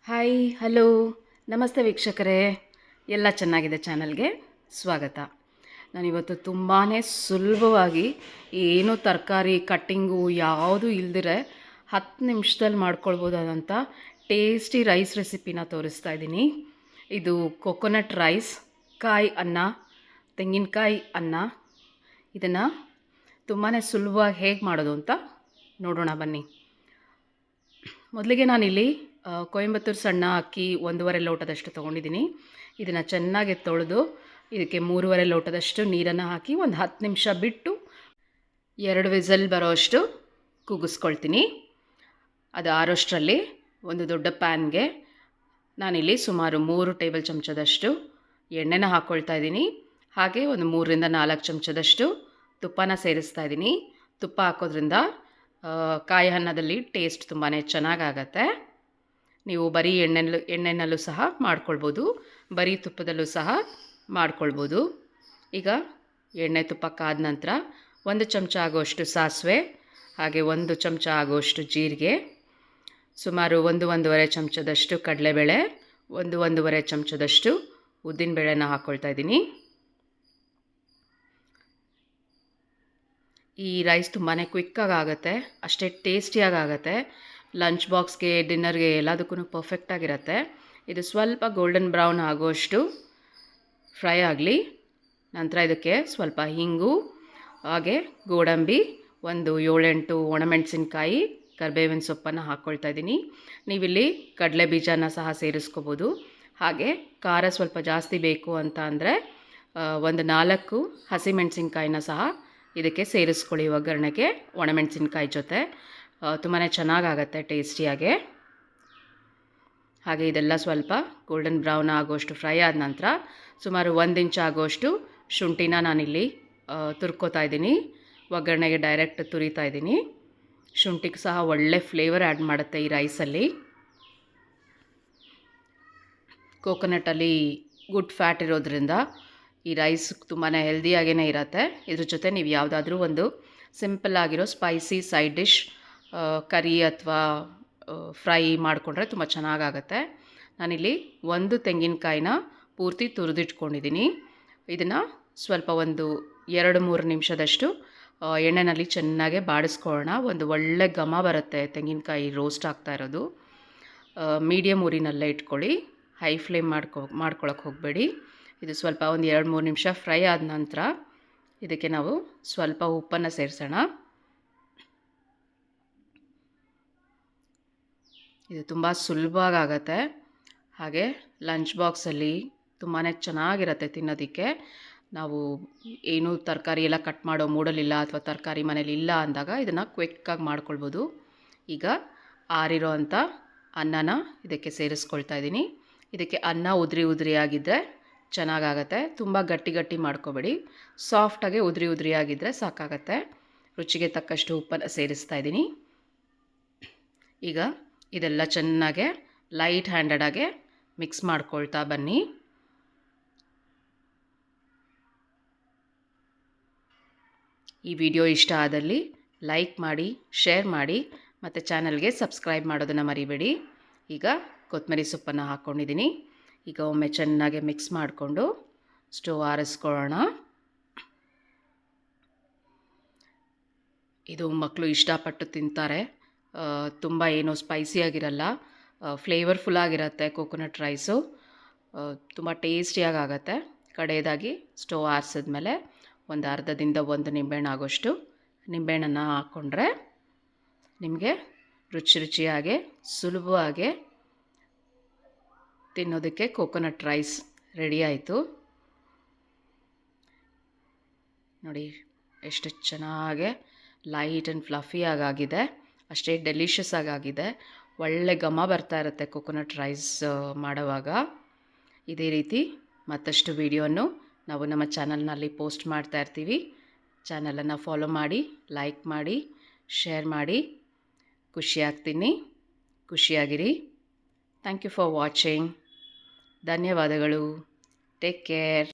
Hi hello ನಮಸ್ತೆ ವೀಕ್ಷಕರೇ, ಎಲ್ಲ ಚೆನ್ನಾಗಿದೆ ಚಾನಲ್ಗೆ ಸ್ವಾಗತ. ನಾನಿವತ್ತು ತುಂಬಾ ಸುಲಭವಾಗಿ ಏನು ತರಕಾರಿ ಕಟ್ಟಿಂಗು ಯಾವುದೂ ಇಲ್ದಿರೆ 10 ನಿಮಿಷದಲ್ಲಿ ಮಾಡ್ಕೊಳ್ಬೋದಾದಂಥ ಟೇಸ್ಟಿ ರೈಸ್ ರೆಸಿಪಿನ ತೋರಿಸ್ತಾ ಇದ್ದೀನಿ. ಇದು ಕೊಕೊನಟ್ ರೈಸ್, ಕಾಯಿ ಅನ್ನ, ತೆಂಗಿನಕಾಯಿ ಅನ್ನ. ಇದನ್ನು ತುಂಬಾ ಸುಲಭವಾಗಿ ಹೇಗೆ ಮಾಡೋದು ಅಂತ ನೋಡೋಣ ಬನ್ನಿ. ಮೊದಲಿಗೆ ನಾನಿಲ್ಲಿ ಕೊಯಂಬತ್ತೂರು ಸಣ್ಣ ಅಕ್ಕಿ 1.5 ಲೋಟದಷ್ಟು ತೊಗೊಂಡಿದ್ದೀನಿ. ಇದನ್ನು ಚೆನ್ನಾಗಿ ತೊಳೆದು ಇದಕ್ಕೆ 3.5 ಲೋಟದಷ್ಟು ನೀರನ್ನು ಹಾಕಿ ಒಂದು 10 ನಿಮಿಷ ಬಿಟ್ಟು 2 ವಿಸಲ್ ಬರೋಷ್ಟು ಕೂಗಿಸ್ಕೊಳ್ತೀನಿ. ಅದು ಆರೋಷ್ಟರಲ್ಲಿ ಒಂದು ದೊಡ್ಡ ಪ್ಯಾನ್ಗೆ ನಾನಿಲ್ಲಿ ಸುಮಾರು 3 ಟೇಬಲ್ ಚಮಚದಷ್ಟು ಎಣ್ಣೆನ ಹಾಕ್ಕೊಳ್ತಾ ಇದ್ದೀನಿ. ಹಾಗೆ ಒಂದು 3ರಿಂದ 4 ಚಮಚದಷ್ಟು ತುಪ್ಪನ ಸೇರಿಸ್ತಾ ಇದ್ದೀನಿ. ತುಪ್ಪ ಹಾಕೋದ್ರಿಂದ ಕಾಯಿ ಅನ್ನದಲ್ಲಿ ಟೇಸ್ಟ್ ತುಂಬಾ ಚೆನ್ನಾಗಾಗತ್ತೆ. ನೀವು ಬರೀ ಎಣ್ಣೆನಲ್ಲೂ ಸಹ ಮಾಡ್ಕೊಳ್ಬೋದು, ಬರೀ ತುಪ್ಪದಲ್ಲೂ ಸಹ ಮಾಡ್ಕೊಳ್ಬೋದು. ಈಗ ಎಣ್ಣೆ ತುಪ್ಪ ಕಾದ ನಂತರ 1 ಚಮಚ ಆಗೋಷ್ಟು ಸಾಸಿವೆ, ಹಾಗೆ 1 ಚಮಚ ಆಗೋಷ್ಟು ಜೀರಿಗೆ, ಸುಮಾರು 1-1.5 ಚಮಚದಷ್ಟು ಕಡಲೆಬೇಳೆ, 1-1.5 ಚಮಚದಷ್ಟು ಉದ್ದಿನಬೇಳೆನ ಹಾಕ್ಕೊಳ್ತಾ ಇದ್ದೀನಿ. ಈ ರೈಸ್ ತುಂಬಾ ಕ್ವಿಕ್ಕಾಗಿ ಆಗುತ್ತೆ, ಅಷ್ಟೇ ಟೇಸ್ಟಿಯಾಗಿ ಆಗುತ್ತೆ. ಲಂಚ್ ಬಾಕ್ಸ್ಗೆ, ಡಿನ್ನರ್ಗೆ ಎಲ್ಲದಕ್ಕೂ ಪರ್ಫೆಕ್ಟಾಗಿರುತ್ತೆ. ಇದು ಸ್ವಲ್ಪ ಗೋಲ್ಡನ್ ಬ್ರೌನ್ ಆಗೋಷ್ಟು ಫ್ರೈ ಆಗಲಿ. ನಂತರ ಇದಕ್ಕೆ ಸ್ವಲ್ಪ ಹಿಂಗು, ಹಾಗೆ ಗೋಡಂಬಿ, ಒಂದು 7-8 ಒಣಮೆಣಸಿನ್ಕಾಯಿ, ಕರಿಬೇವಿನ ಸೊಪ್ಪನ್ನು ಹಾಕ್ಕೊಳ್ತಾ ಇದ್ದೀನಿ. ನೀವಿಲ್ಲಿ ಕಡಲೆ ಬೀಜನ ಸಹ ಸೇರಿಸ್ಕೋಬೋದು. ಹಾಗೆ ಖಾರ ಸ್ವಲ್ಪ ಜಾಸ್ತಿ ಬೇಕು ಅಂತ ಅಂದರೆ ಒಂದು 4 ಹಸಿಮೆಣಸಿನ್ಕಾಯಿನ ಸಹ ಇದಕ್ಕೆ ಸೇರಿಸ್ಕೊಳ್ಳಿ ಒಗ್ಗರಣೆಗೆ, ಒಣಮೆಣಸಿನ್ಕಾಯಿ ಜೊತೆ. ತುಂಬಾ ಚೆನ್ನಾಗಾಗತ್ತೆ ಟೇಸ್ಟಿಯಾಗೆ. ಹಾಗೆ ಇದೆಲ್ಲ ಸ್ವಲ್ಪ ಗೋಲ್ಡನ್ ಬ್ರೌನ್ ಆಗೋಷ್ಟು ಫ್ರೈ ಆದ ನಂತರ ಸುಮಾರು 1 ಇಂಚ್ ಆಗೋಷ್ಟು ಶುಂಠಿನ ನಾನಿಲ್ಲಿ ತುರ್ಕೋತಾ ಇದ್ದೀನಿ. ಒಗ್ಗರಣೆಗೆ ಡೈರೆಕ್ಟ್ ತುರಿತಾ ಇದ್ದೀನಿ. ಶುಂಠಿಗೆ ಸಹ ಒಳ್ಳೆ ಫ್ಲೇವರ್ ಆ್ಯಡ್ ಮಾಡುತ್ತೆ ಈ ರೈಸಲ್ಲಿ. ಕೋಕೋನಟಲ್ಲಿ ಗುಡ್ ಫ್ಯಾಟ್ ಇರೋದ್ರಿಂದ ಈ ರೈಸ್ ತುಂಬಾ ಹೆಲ್ದಿಯಾಗೇ ಇರುತ್ತೆ. ಇದ್ರ ಜೊತೆ ನೀವು ಯಾವುದಾದ್ರೂ ಒಂದು ಸಿಂಪಲ್ ಆಗಿರೋ ಸ್ಪೈಸಿ ಸೈಡ್ ಡಿಶ್, ಕರಿ ಅಥವಾ ಫ್ರೈ ಮಾಡಿಕೊಂಡ್ರೆ ತುಂಬ ಚೆನ್ನಾಗಾಗತ್ತೆ. ನಾನಿಲ್ಲಿ 1 ತೆಂಗಿನಕಾಯಿನ ಪೂರ್ತಿ ತುರಿದಿಟ್ಕೊಂಡಿದ್ದೀನಿ. ಇದನ್ನು ಸ್ವಲ್ಪ ಒಂದು 2-3 ನಿಮಿಷದಷ್ಟು ಎಣ್ಣೆಯಲ್ಲಿ ಚೆನ್ನಾಗೆ ಬಾಡಿಸ್ಕೊಳ್ಳೋಣ. ಒಂದು ಒಳ್ಳೆ ಘಮ ಬರುತ್ತೆ ತೆಂಗಿನಕಾಯಿ ರೋಸ್ಟ್ ಆಗ್ತಾ ಇರೋದು. ಮೀಡಿಯಮ್ ಉರಿನಲ್ಲೇ ಇಟ್ಕೊಳ್ಳಿ, ಹೈ ಫ್ಲೇಮ್ ಮಾಡ್ಕೊಳಕ್ಕೆ ಹೋಗಬೇಡಿ. ಇದು ಸ್ವಲ್ಪ ಒಂದು 2-3 ನಿಮಿಷ ಫ್ರೈ ಆದ ನಂತರ ಇದಕ್ಕೆ ನಾವು ಸ್ವಲ್ಪ ಉಪ್ಪನ್ನು ಸೇರಿಸೋಣ. ಇದು ತುಂಬ ಸುಲಭವಾಗತ್ತೆ. ಹಾಗೆ ಲಂಚ್ ಬಾಕ್ಸಲ್ಲಿ ತುಂಬಾ ಚೆನ್ನಾಗಿರುತ್ತೆ ತಿನ್ನೋದಕ್ಕೆ. ನಾವು ಏನೂ ತರಕಾರಿ ಎಲ್ಲ ಕಟ್ ಮಾಡೋ ಮೂಡಲಿಲ್ಲ ಅಥವಾ ತರಕಾರಿ ಮನೇಲಿ ಇಲ್ಲ ಅಂದಾಗ ಇದನ್ನು ಕ್ವಿಕ್ಕಾಗಿ ಮಾಡ್ಕೊಳ್ಬೋದು. ಈಗ ಆರಿರೋ ಅಂಥ ಅನ್ನನ ಇದಕ್ಕೆ ಸೇರಿಸ್ಕೊಳ್ತಾ ಇದ್ದೀನಿ. ಇದಕ್ಕೆ ಅನ್ನ ಉದುರಿ ಆಗಿದ್ದರೆ ಚೆನ್ನಾಗಾಗತ್ತೆ. ತುಂಬ ಗಟ್ಟಿ ಮಾಡ್ಕೋಬೇಡಿ, ಸಾಫ್ಟಾಗಿ ಉದುರಿ ಆಗಿದ್ದರೆ ಸಾಕಾಗತ್ತೆ. ರುಚಿಗೆ ತಕ್ಕಷ್ಟು ಉಪ್ಪನ್ನು ಸೇರಿಸ್ತಾ ಇದ್ದೀನಿ. ಈಗ ಇದೆಲ್ಲ ಚೆನ್ನಾಗೆ ಲೈಟ್ ಹ್ಯಾಂಡೆಡಾಗೆ ಮಿಕ್ಸ್ ಮಾಡ್ಕೊಳ್ತಾ ಬನ್ನಿ. ಈ ವಿಡಿಯೋ ಇಷ್ಟ ಆದಲ್ಲಿ ಲೈಕ್ ಮಾಡಿ, ಶೇರ್ ಮಾಡಿ, ಮತ್ತು ಚಾನಲ್ಗೆ ಸಬ್ಸ್ಕ್ರೈಬ್ ಮಾಡೋದನ್ನು ಮರಿಬೇಡಿ. ಈಗ ಕೊತ್ತಂಬರಿ ಸೊಪ್ಪನ್ನು ಹಾಕ್ಕೊಂಡಿದ್ದೀನಿ. ಈಗ ಒಮ್ಮೆ ಚೆನ್ನಾಗಿ ಮಿಕ್ಸ್ ಮಾಡಿಕೊಂಡು ಸ್ಟವ್ ಆರಿಸ್ಕೊಳ್ಳೋಣ. ಇದು ಮಕ್ಕಳು ಇಷ್ಟಪಟ್ಟು ತಿಂತಾರೆ. ತುಂಬ ಏನೋ ಸ್ಪೈಸಿಯಾಗಿರಲ್ಲ, ಫ್ಲೇವರ್ಫುಲ್ಲಾಗಿರುತ್ತೆ ಕೋಕೋನಟ್ ರೈಸು. ತುಂಬ ಟೇಸ್ಟಿಯಾಗತ್ತೆ. ಕಡೆಯದಾಗಿ ಸ್ಟವ್ ಆರಿಸಿದ್ಮೇಲೆ ಒಂದು ಅರ್ಧದಿಂದ 1 ನಿಂಬೆಹಣ್ಣು ಆಗೋಷ್ಟು ನಿಂಬೆಹಣ್ಣನ್ನು ಹಾಕ್ಕೊಂಡ್ರೆ ನಿಮಗೆ ರುಚಿಯಾಗಿ ಸುಲಭವಾಗಿ ತಿನ್ನೋದಕ್ಕೆ ಕೋಕೋನಟ್ ರೈಸ್ ರೆಡಿ ಆಯಿತು. ನೋಡಿ ಎಷ್ಟು ಚೆನ್ನಾಗಿ ಲೈಟ್ ಆ್ಯಂಡ್ ಫ್ಲಫಿಯಾಗಿದೆ, ಅಷ್ಟೇ ಡೆಲಿಷಿಯಸ್ ಆಗಿದೆ. ಒಳ್ಳೆ ಘಮ ಬರ್ತಾ ಇರುತ್ತೆ ಕೋಕೋನಟ್ ರೈಸ್ ಮಾಡುವಾಗ. ಇದೇ ರೀತಿ ಮತ್ತಷ್ಟು ವಿಡಿಯೋನು ನಾವು ನಮ್ಮ ಚಾನಲ್ನಲ್ಲಿ ಪೋಸ್ಟ್ ಮಾಡ್ತಾ ಇರ್ತೀವಿ. ಚಾನಲನ್ನು ಫಾಲೋ ಮಾಡಿ, ಲೈಕ್ ಮಾಡಿ, ಶೇರ್ ಮಾಡಿ. ಖುಷಿಯಾಗಿರಿ. Thank you for watching. ಧನ್ಯವಾದಗಳು. Take care.